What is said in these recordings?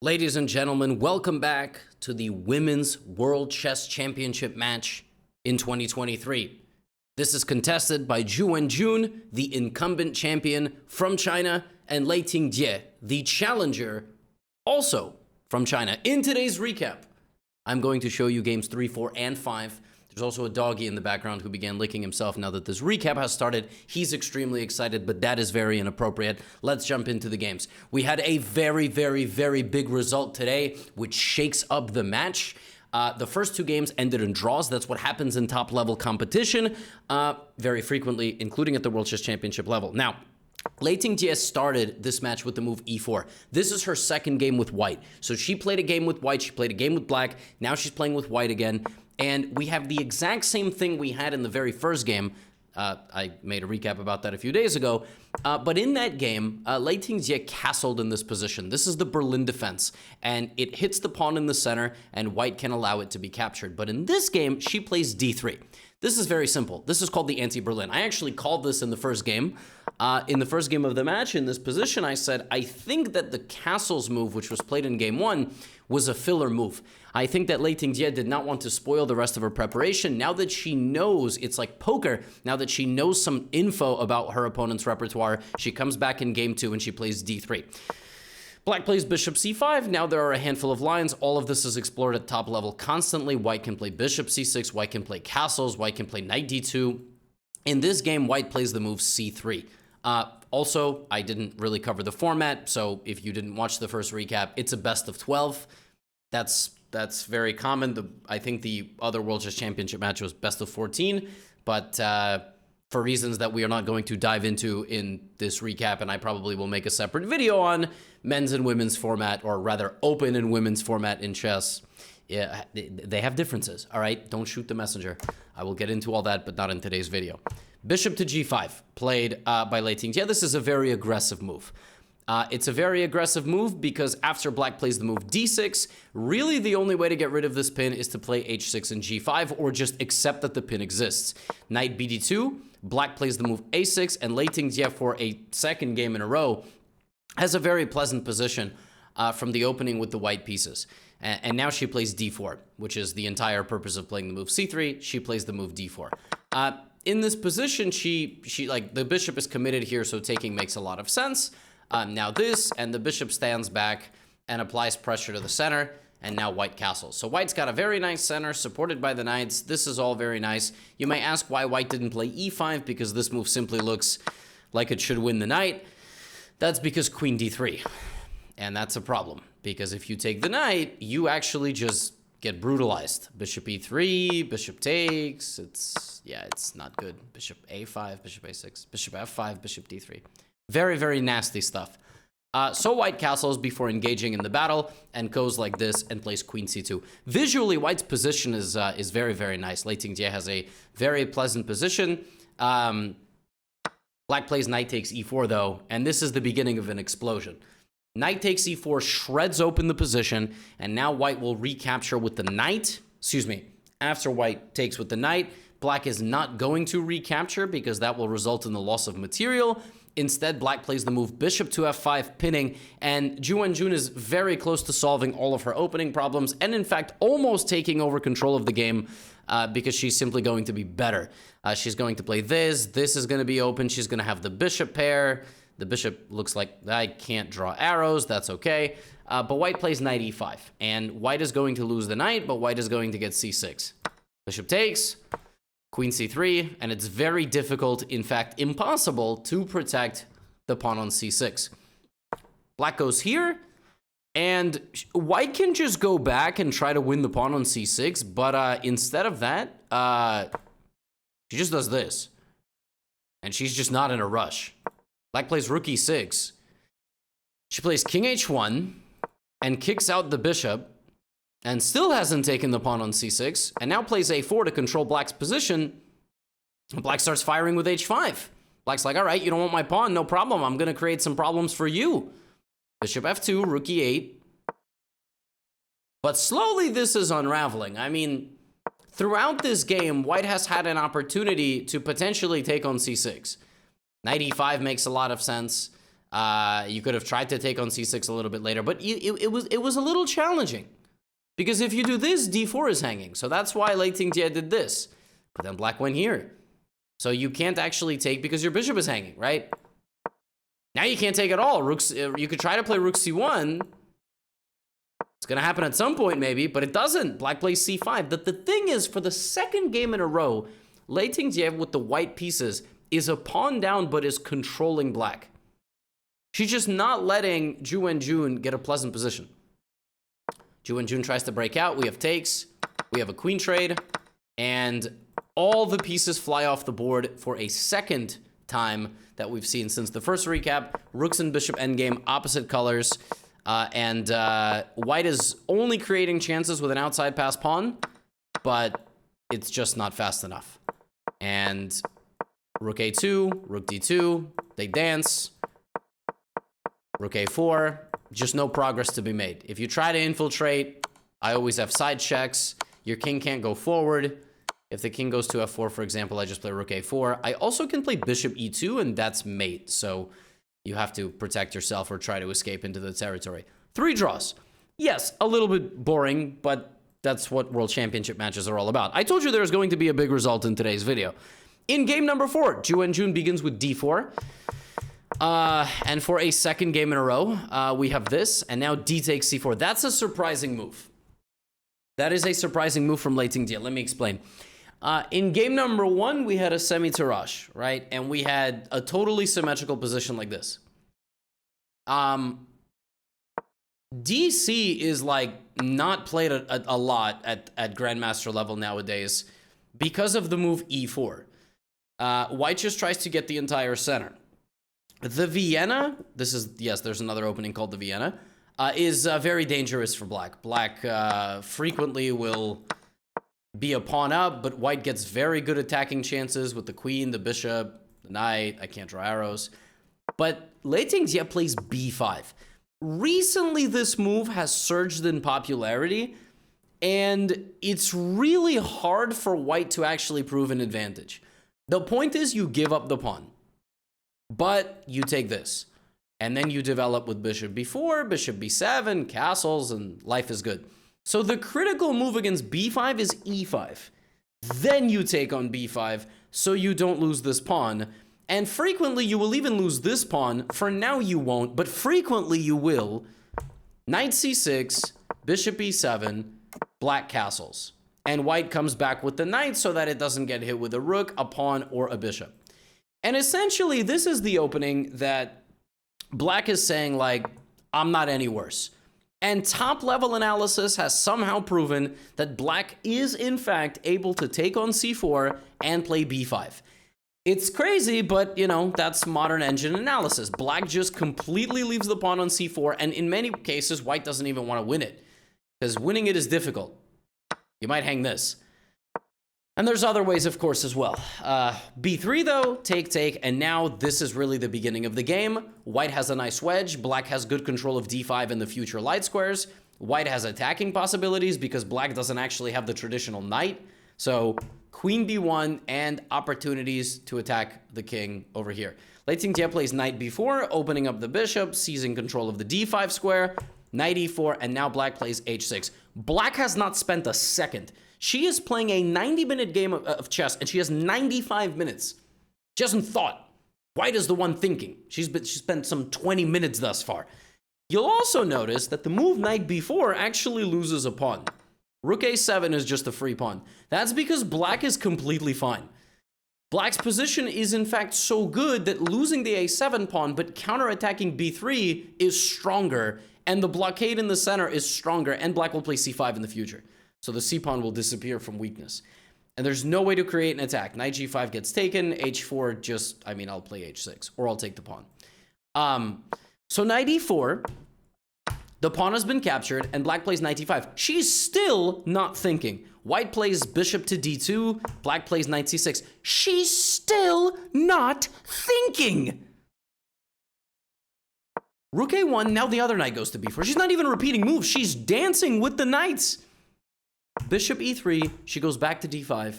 Ladies and gentlemen, welcome back to the Women's World Chess Championship match in 2023. This is contested by Zhu Wenjun, the incumbent champion from China, and Lei Tingjie, the challenger, also from China. In today's recap, I'm going to show you games 3, 4, and 5. There's also a doggy in the background who began licking himself now that this recap has started. He's extremely excited, but that is very inappropriate. Let's jump into the games. We had a very big result today, which shakes up the match. The first two games ended in draws. That's what happens in top-level competition very frequently, including at the World Chess Championship level. Now, Lei Tingjie started this match with the move e4. This is her second game with white. So she played a game with white, she played a game with black, now she's playing with white again. And we have the exact same thing we had in the very first game. I made a recap about that a few days ago. But in that game, Lei Tingjie castled in this position. This is the Berlin defense. And it hits the pawn in the center, and white can allow it to be captured. But in this game, she plays d3. This is very simple. This is called the anti-Berlin. I actually called this in the first game. In the first game of the match, in this position, I said, I think that the castles move, which was played in game 1, was a filler move. I think that Lei Tingjie did not want to spoil the rest of her preparation. Now that she knows, it's like poker, now that she knows some info about her opponent's repertoire, she comes back in game 2 and she plays d3. Black plays bishop c5. Now there are a handful of lines. All of this is explored at top level constantly. White can play bishop c6. White can play castles. White can play knight d2. In this game, white plays the move c3. Also, I didn't really cover the format, so if you didn't watch the first recap, it's a best of 12. That's very common. I think the other World Chess Championship match was best of 14, but for reasons that we are not going to dive into in this recap, and I probably will make a separate video on men's and women's format, or rather open and women's format in chess. Yeah, they have differences, all right? Don't shoot the messenger. I will get into all that, but not in today's video. Bishop to g5, played by Lei Tingjie. This is a very aggressive move. It's a very aggressive move because after black plays the move d6, really the only way to get rid of this pin is to play h6 and g5, or just accept that the pin exists. Knight bd2, black plays the move a6, and Lei Tingjie, for a second game in a row, has a very pleasant position from the opening with the white pieces. And now she plays d4, which is the entire purpose of playing the move c3. She plays the move d4. In this position, she like, the bishop is committed here, so taking makes a lot of sense. Now this, and the bishop stands back and applies pressure to the center, and now white castles. So white's got a very nice center, supported by the knights. This is all very nice. You may ask why white didn't play e5, because this move simply looks like it should win the knight. That's because queen d3, and that's a problem, because if you take the knight, you actually just get brutalized. Bishop e3, bishop takes, it's not good. Bishop a5, bishop a6, bishop f5, bishop d3. Very nasty stuff. So white castles before engaging in the battle and goes like this and plays queen c2. Visually, white's position is very nice. Lei Tingjie has a very pleasant position. Black plays knight takes e4 though, and this is the beginning of an explosion. Knight takes e4 shreds open the position, and now white will recapture with the knight. Excuse me. After white takes with the knight, black is not going to recapture because that will result in the loss of material. Instead, black plays the move bishop to f5, pinning, and Zhu Wenjun is very close to solving all of her opening problems, and in fact, almost taking over control of the game because she's simply going to be better. She's going to play this. This is going to be open. She's going to have the bishop pair. The bishop looks like I can't draw arrows. That's okay. But white plays knight e5, and white is going to lose the knight, but white is going to get c6. Bishop takes. Queen c3, and it's very difficult, in fact impossible, to protect the pawn on c6. Black goes here, and white can just go back and try to win the pawn on c6, but instead of that, she just does this. And she's just not in a rush. Black plays rook e6. She plays king h1, and kicks out the bishop, and still hasn't taken the pawn on c6, and now plays a4 to control black's position. Black starts firing with h5. Black's like, all right, you don't want my pawn, no problem. I'm going to create some problems for you. Bishop f2, rook e8. But slowly this is unraveling. I mean, throughout this game, white has had an opportunity to potentially take on c6. Knight e5 makes a lot of sense. You could have tried to take on c6 a little bit later, but it was a little challenging. Because if you do this, d4 is hanging. So that's why Lei Tingjie did this. But then black went here. So you can't actually take because your bishop is hanging, right? Now you can't take at all. You could try to play rook c1. It's going to happen at some point maybe, but it doesn't. Black plays c5. The thing is, for the second game in a row, Lei Tingjie with the white pieces is a pawn down but is controlling black. She's just not letting Zhu Wenjun get a pleasant position. Zhu Wenjun tries to break out. We have takes. We have a queen trade. And all the pieces fly off the board for a second time that we've seen since the first recap. Rooks and bishop endgame, opposite colors. And white is only creating chances with an outside pass pawn, but it's just not fast enough. And rook a2, rook d2, they dance. Rook a4, just no progress to be made. If you try to infiltrate, I always have side checks. Your king can't go forward. If the king goes to f4, for example, I just play rook a4. I also can play bishop e2, and that's mate. So you have to protect yourself or try to escape into the territory. 3 draws. Yes, a little bit boring, but that's what World Championship matches are all about. I told you there was going to be a big result in today's video. In game number 4, Zhu Wenjun begins with d4. And for a second game in a row, we have this, and now d takes c4. That's a surprising move. That is a surprising move from Lei Tingjie. Let me explain. In game number 1, we had a semi-tirage, right? And we had a totally symmetrical position like this. DC is like not played a lot at Grandmaster level nowadays because of the move e4. White just tries to get the entire center. The Vienna, this is, yes, there's another opening called the Vienna, is very dangerous for black. Black frequently will be a pawn up, but white gets very good attacking chances with the queen, the bishop, the knight. I can't draw arrows. But Lei Tingjie plays b5. Recently, this move has surged in popularity, and it's really hard for white to actually prove an advantage. The point is you give up the pawn. But you take this, and then you develop with bishop b4, bishop b7, castles, and life is good. So the critical move against b5 is e5. Then you take on b5, so you don't lose this pawn. And frequently you will even lose this pawn. For now you won't, but frequently you will. Knight c6, bishop e7, black castles. And white comes back with the knight so that it doesn't get hit with a rook, a pawn, or a bishop. And essentially, this is the opening that black is saying, like, I'm not any worse. And top-level analysis has somehow proven that black is, in fact, able to take on c4 and play b5. It's crazy, but, you know, that's modern engine analysis. Black just completely leaves the pawn on c4, and in many cases, white doesn't even want to win it, because winning it is difficult. You might hang this. And there's other ways, of course, as well. b3, though, take, and now this is really the beginning of the game. White has a nice wedge. Black has good control of d5 and the future light squares. White has attacking possibilities because black doesn't actually have the traditional knight. So queen b1 and opportunities to attack the king over here. Lei Tingjie plays knight b4, opening up the bishop, seizing control of the d5 square, knight e4, and now black plays h6. Black has not spent a second. She is playing a 90-minute game of chess, and she has 95 minutes. She hasn't thought. White is the one thinking. She's spent some 20 minutes thus far. You'll also notice that the move knight b4 actually loses a pawn. Rook a7 is just a free pawn. That's because black is completely fine. Black's position is in fact so good that losing the a7 pawn but counterattacking b3 is stronger, and the blockade in the center is stronger, and black will play c5 in the future. So the c-pawn will disappear from weakness. And there's no way to create an attack. Knight g5 gets taken, h4 just, I mean, I'll play h6, or I'll take the pawn. So knight e4, the pawn has been captured, and black plays knight e5. She's still not thinking. White plays bishop to d2, black plays knight c6. She's still not thinking. Rook a1, now the other knight goes to b4. She's not even repeating moves, she's dancing with the knights. Bishop e3, she goes back to d5.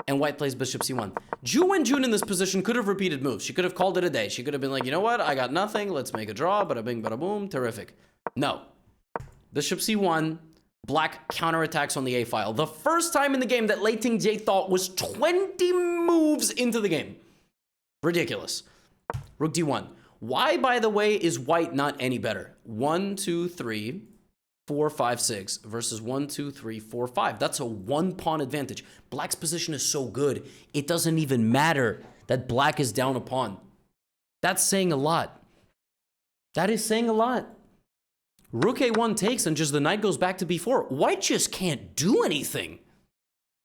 and white plays bishop c1. Ju Wenjun in this position could have repeated moves. She could have called it a day. She could have been like, you know what? I got nothing. Let's make a draw. Bada bing, bada boom. Terrific. No. Bishop c1. Black counterattacks on the a file. The first time in the game that Lei Tingjie thought was 20 moves into the game. Ridiculous. Rook d1. Why, by the way, is white not any better? 1, 2, 3, 4, 5, 6 versus 1, 2, 3, 4, 5. That's a 1 pawn advantage. Black's position is so good, it doesn't even matter that black is down a pawn. That's saying a lot. That is saying a lot. Rook a1 takes and just the knight goes back to b4. White just can't do anything.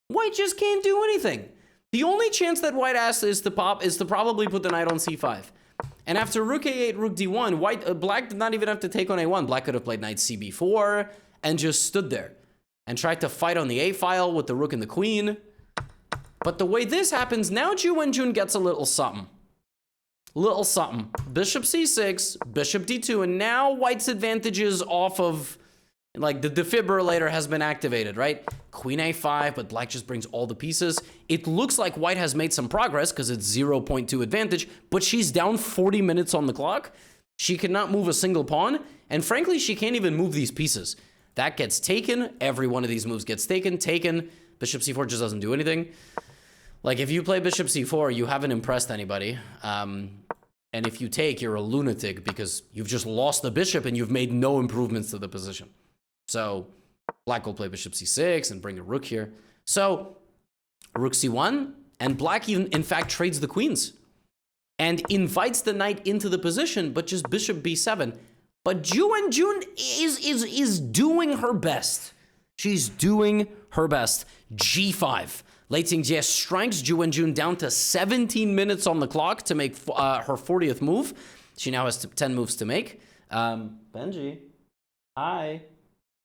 White just can't do anything. The only chance that white has is to probably put the knight on c5. And after rook a8, rook d1, black did not even have to take on a1. Black could have played knight cb4 and just stood there and tried to fight on the a file with the rook and the queen. But the way this happens, now Ju Wenjun gets a little something. Little something. Bishop c6, bishop d2, and now white's advantages off of, like, the defibrillator has been activated, right? Queen a5, but black just brings all the pieces. It looks like white has made some progress because it's 0.2 advantage, but she's down 40 minutes on the clock. She cannot move a single pawn, and frankly, she can't even move these pieces. That gets taken. Every one of these moves gets taken. Bishop c4 just doesn't do anything. Like, if you play bishop c4, you haven't impressed anybody. And if you take, you're a lunatic because you've just lost the bishop and you've made no improvements to the position. So black will play bishop c6 and bring a rook here. So rook c1, and black even, in fact, trades the queens and invites the knight into the position, but just bishop b7. But Ju Wenjun is doing her best. She's doing her best. g5. Lei Tingjie strikes Ju Wenjun down to 17 minutes on the clock to make her 40th move. She now has 10 moves to make. Benji, hi.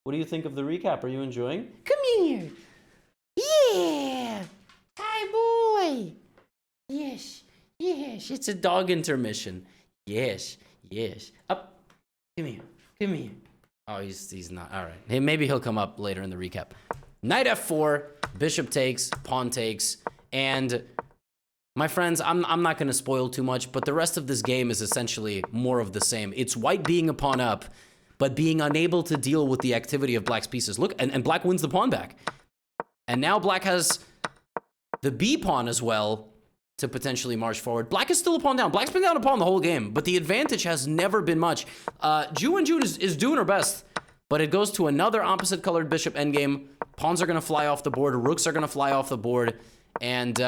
What do you think of the recap? Are you enjoying? Come here. Yeah. Hi, boy. Yes. Yes. It's a dog intermission. Yes. Yes. Up. Come here. Come here. Oh, he's not. All right. Hey, maybe he'll come up later in the recap. Knight f4, bishop takes, pawn takes, and my friends, I'm not going to spoil too much, but the rest of this game is essentially more of the same. It's white being a pawn up, but being unable to deal with the activity of black's pieces. Look, and black wins the pawn back. And now black has the b pawn as well to potentially march forward. Black is still a pawn down. Black's been down a pawn the whole game, but the advantage has never been much. Ju Wenjun is doing her best, but it goes to another opposite colored bishop endgame. Pawns are going to fly off the board. Rooks are going to fly off the board. And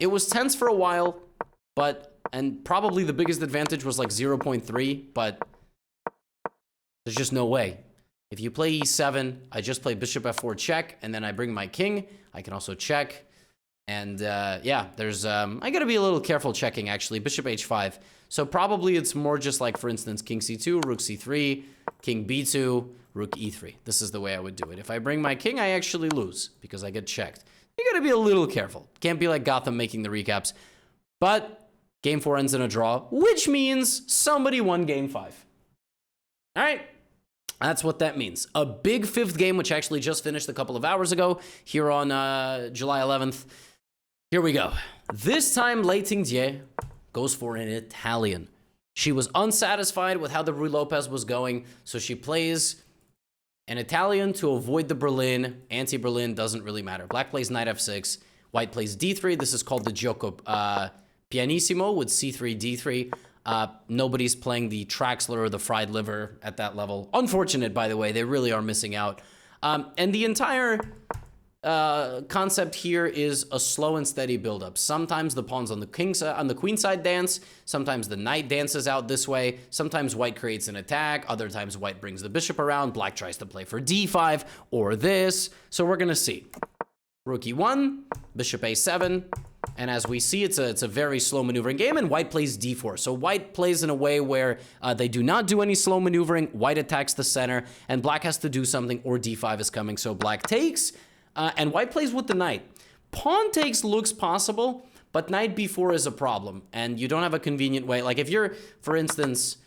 it was tense for a while, and probably the biggest advantage was like 0.3, but there's just no way. If you play e7, I just play bishop f4 check, and then I bring my king. I can also check. And yeah, there's, I got to be a little careful checking, actually. Bishop h5. So probably it's more just like, for instance, king c2, rook c3, king b2, rook e3. This is the way I would do it. If I bring my king, I actually lose because I get checked. You got to be a little careful. Can't be like Gotham making the recaps. But game 4 ends in a draw, which means somebody won game 5. All right. That's what that means. A big 5th game, which actually just finished a couple of hours ago here on July 11th. Here we go. This time, Lei Tingjie goes for an Italian. She was unsatisfied with how the Ruy Lopez was going, so she plays an Italian to avoid the Berlin. Anti-Berlin doesn't really matter. Black plays knight f6. White plays d3. This is called the gioco pianissimo with c3, d3. Nobody's playing the Traxler or the fried liver at that level. Unfortunate, by the way. They really are missing out. And the entire concept here is a slow and steady buildup. Sometimes the pawns on the queen side dance. Sometimes the knight dances out this way. Sometimes white creates an attack. Other times white brings the bishop around. Black tries to play for d5 or this. So we're gonna see. Rook e1, bishop a7, and as we see, it's a very slow maneuvering game, and white plays d4. So white plays in a way where they do not do any slow maneuvering. White attacks the center, and black has to do something, or d5 is coming. So black takes, and white plays with the knight. Pawn takes looks possible, but knight b4 is a problem, and you don't have a convenient way. Like if you're, for instance,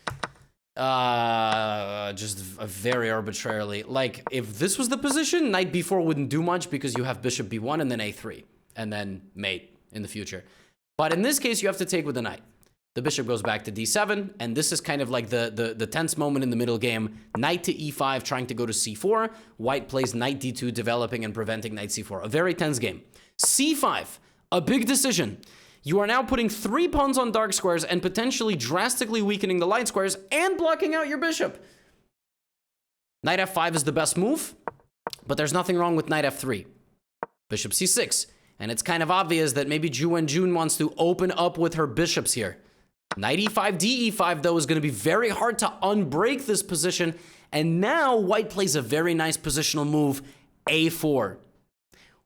just very arbitrarily, like if this was the position, knight b4 wouldn't do much because you have bishop b1 and then a3. and then mate in the future. But in this case, you have to take with the knight. The bishop goes back to d7, and this is kind of like the tense moment in the middle game. Knight to e5, trying to go to c4. White plays knight d2, developing and preventing knight c4. A very tense game. c5, a big decision. You are now putting 3 pawns on dark squares and potentially drastically weakening the light squares and blocking out your bishop. Knight f5 is the best move, but there's nothing wrong with knight f3. Bishop c6. And it's kind of obvious that maybe Ju Wenjun wants to open up with her bishops here. Knight e5, d e5, though, is going to be very hard to unbreak this position. And now white plays a very nice positional move, a4.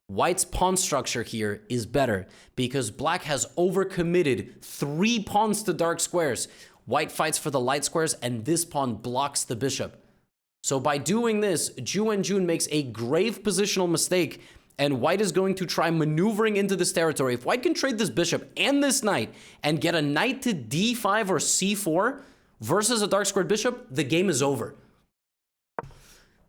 White's pawn structure here is better because black has overcommitted 3 pawns to dark squares. White fights for the light squares, and this pawn blocks the bishop. So by doing this, Ju Wenjun makes a grave positional mistake, and white is going to try maneuvering into this territory. If white can trade this bishop and this knight and get a knight to d5 or c4 versus a dark squared bishop, the game is over.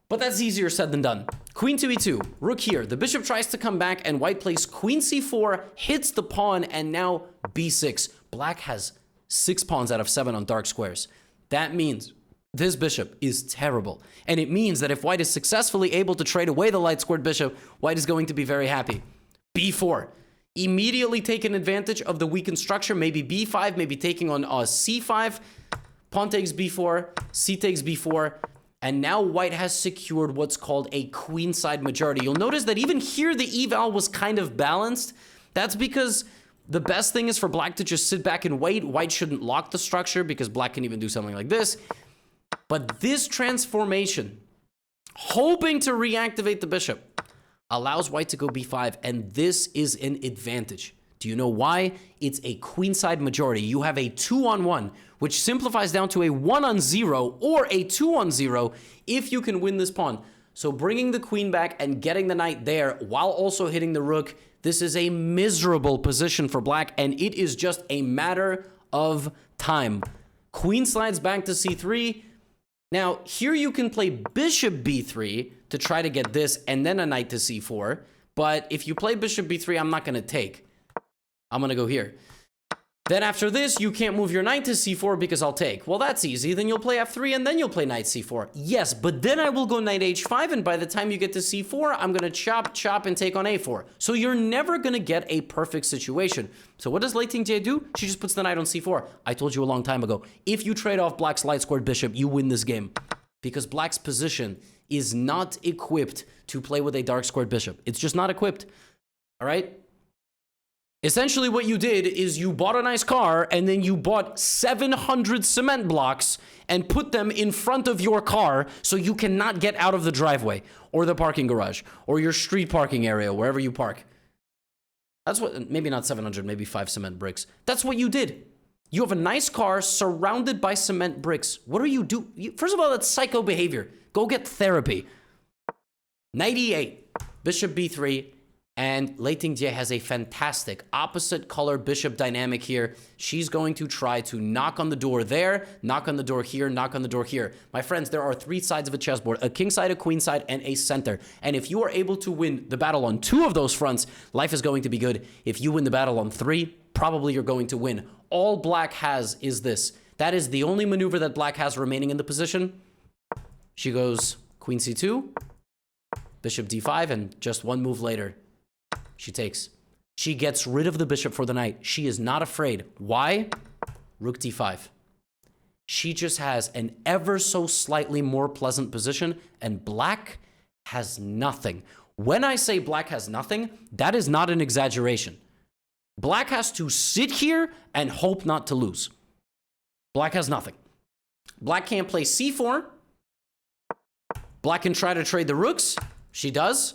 But that's easier said than done. Queen to e2, rook here. The bishop tries to come back, and white plays queen c4, hits the pawn, and now b6. Black has 6 pawns out of 7 on dark squares. That means this bishop is terrible. And it means that if white is successfully able to trade away the light squared bishop, white is going to be very happy. b4. Immediately taking advantage of the weakened structure. Maybe b5, maybe taking on c5. Pawn takes b4, c takes b4. And now white has secured what's called a queenside majority. You'll notice that even here the eval was kind of balanced. That's because the best thing is for black to just sit back and wait. White shouldn't lock the structure because black can even do something like this. But this transformation, hoping to reactivate the bishop, allows white to go b5, and this is an advantage. Do you know why? It's a queenside majority. You have a 2-on-1, which simplifies down to a 1-on-0 or a 2-on-0 if you can win this pawn. So bringing the queen back and getting the knight there while also hitting the rook, this is a miserable position for black, and it is just a matter of time. Queen slides back to c3. Now, here you can play bishop b3 to try to get this and then a knight to c4. But if you play bishop b3, I'm not going to take. I'm going to go here. Then after this, you can't move your knight to c4 because I'll take. Well, that's easy. Then you'll play f3 and then you'll play knight c4. Yes, but then I will go knight h5, and by the time you get to c4, I'm going to chop, and take on a4. So you're never going to get a perfect situation. So what does Lei Ting-jie do? She just puts the knight on c4. I told you a long time ago, if you trade off black's light squared bishop, you win this game. Because black's position is not equipped to play with a dark squared bishop. It's just not equipped. All right? Essentially, what you did is you bought a nice car, and then you bought 700 cement blocks and put them in front of your car so you cannot get out of the driveway or the parking garage or your street parking area, wherever you park. That's what, maybe not 700, maybe 5 cement bricks. That's what you did. You have a nice car surrounded by cement bricks. What are you doing? First of all, that's psycho behavior. Go get therapy. Knight e8, bishop b3. And Lei Ting-jie has a fantastic opposite color bishop dynamic here. She's going to try to knock on the door there, knock on the door here, knock on the door here. My friends, there are 3 sides of a chessboard, a king side, a queen side, and a center. And if you are able to win the battle on 2 of those fronts, life is going to be good. If you win the battle on 3, probably you're going to win. All black has is this. That is the only maneuver that black has remaining in the position. She goes queen c2, bishop d5, and just one move later, she takes. She gets rid of the bishop for the knight. She is not afraid. Why? Rook d5. She just has an ever so slightly more pleasant position, and black has nothing. When I say black has nothing, that is not an exaggeration. Black has to sit here and hope not to lose. Black has nothing. Black can't play c4. Black can try to trade the rooks. She does.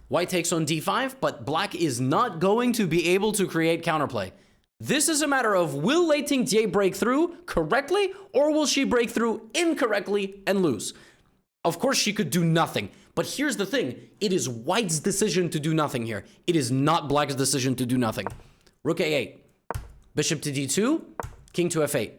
White takes on d5, but black is not going to be able to create counterplay. This is a matter of, will Lei Ting-jie break through correctly, or will she break through incorrectly and lose? Of course, she could do nothing. But here's the thing. It is white's decision to do nothing here. It is not black's decision to do nothing. Rook a8. Bishop to d2. King to f8.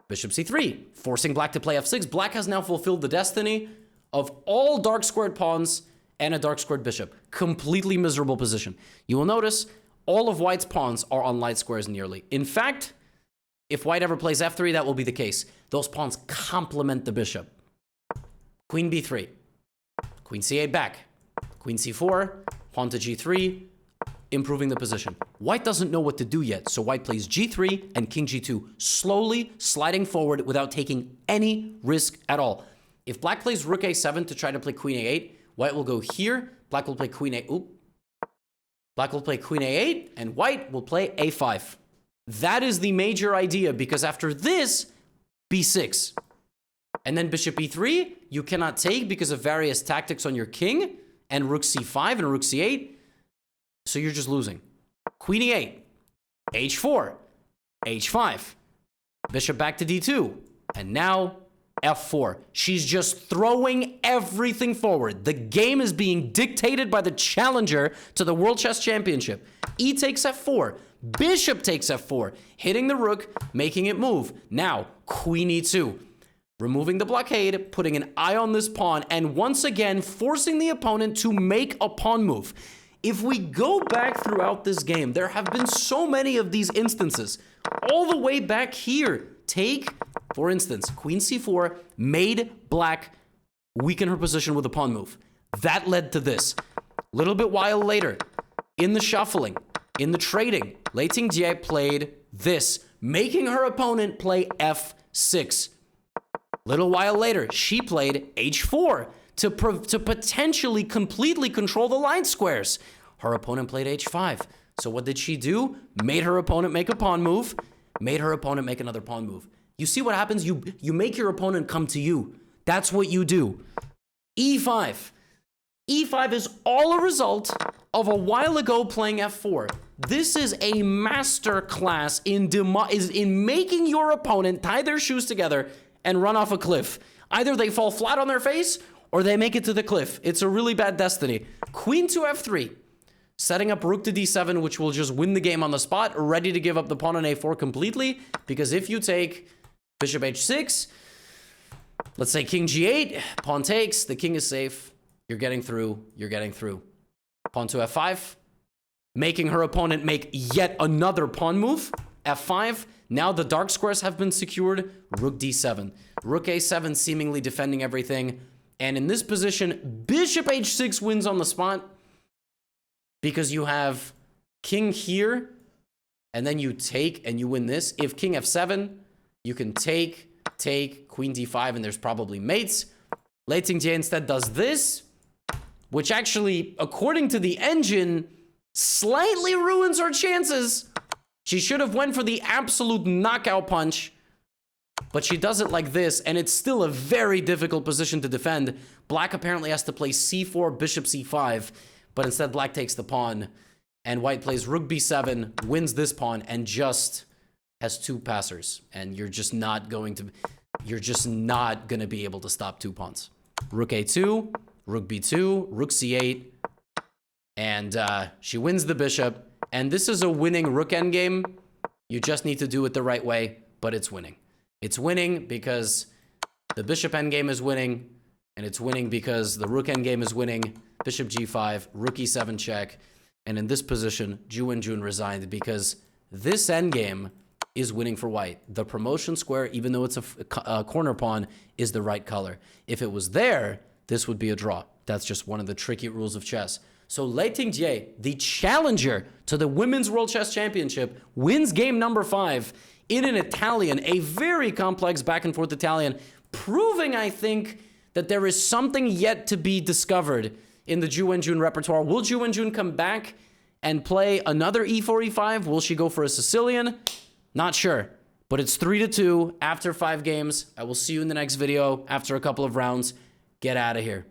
Bishop c3. Forcing black to play f6. Black has now fulfilled the destiny of all dark squared pawns and a dark squared bishop. Completely miserable position. You will notice all of white's pawns are on light squares nearly. In fact, if white ever plays f3, that will be the case. Those pawns complement the bishop. Queen b3. Queen c8 back. Queen c4. Pawn to g3. Improving the position. White doesn't know what to do yet, so white plays g3 and king g2, slowly sliding forward without taking any risk at all. If black plays rook a7 to try to play queen a8, white will go here. Black will play queen a... Oop. Black will play queen a8, and white will play a5. That is the major idea, because after this, b6. And then bishop e3, you cannot take because of various tactics on your king, and rook c5 and rook c8. So you're just losing. Queen e8, h4, h5, bishop back to d2, and now f4. She's just throwing everything forward. The game is being dictated by the challenger to the World Chess Championship. E takes f4, bishop takes f4, hitting the rook, making it move. Now, queen e2, removing the blockade, putting an eye on this pawn, and once again forcing the opponent to make a pawn move. If we go back throughout this game, there have been so many of these instances. All the way back here. Take, for instance, queen c4 made black weaken her position with a pawn move. That led to this. A little bit while later, in the shuffling, in the trading, Lei Tingjie played this, making her opponent play f6. Little while later, she played h4 to potentially completely control the line squares. Her opponent played h5. So what did she do? Made her opponent make a pawn move, made her opponent make another pawn move. You see what happens? You make your opponent come to you. That's what you do. e5. e5 is all a result of a while ago playing f4. This is a master class in making your opponent tie their shoes together and run off a cliff. Either they fall flat on their face or they make it to the cliff. It's a really bad destiny. Queen to f3. Setting up rook to d7, which will just win the game on the spot. Ready to give up the pawn on a4 completely. Because if you take bishop h6, let's say king g8, pawn takes, the king is safe. You're getting through. You're getting through. Pawn to f5. Making her opponent make yet another pawn move. f5. Now the dark squares have been secured. Rook d7. Rook a7 seemingly defending everything. And in this position, bishop h6 wins on the spot. Because you have king here, and then you take, and you win this. If king f7, you can take, queen d5, and there's probably mates. Lei Tingjie instead does this, which actually, according to the engine, slightly ruins her chances. She should have went for the absolute knockout punch, but she does it like this, and it's still a very difficult position to defend. Black apparently has to play c4, bishop c5, but instead black takes the pawn, and white plays rook b7, wins this pawn, and just has two passers. And you're just not going to be able to stop two pawns. Rook a2, rook b2, rook c8, and she wins the bishop. And this is a winning rook endgame. You just need to do it the right way, but it's winning. It's winning because the bishop endgame is winning, and it's winning because the rook endgame is winning. Bishop g5, rook e7 check, and in this position, Ju Wenjun resigned because this endgame is winning for white. The promotion square, even though it's a corner pawn, is the right color. If it was there, this would be a draw. That's just one of the tricky rules of chess. So Lei Tingjie, the challenger to the Women's World Chess Championship, wins game number 5 in an Italian, a very complex back and forth Italian, proving, I think, that there is something yet to be discovered in the Ju Wenjun repertoire. Will Ju Wenjun come back and play another e4, e5? Will she go for a Sicilian? Not sure. But it's 3-2 after 5 games. I will see you in the next video after a couple of rounds. Get out of here.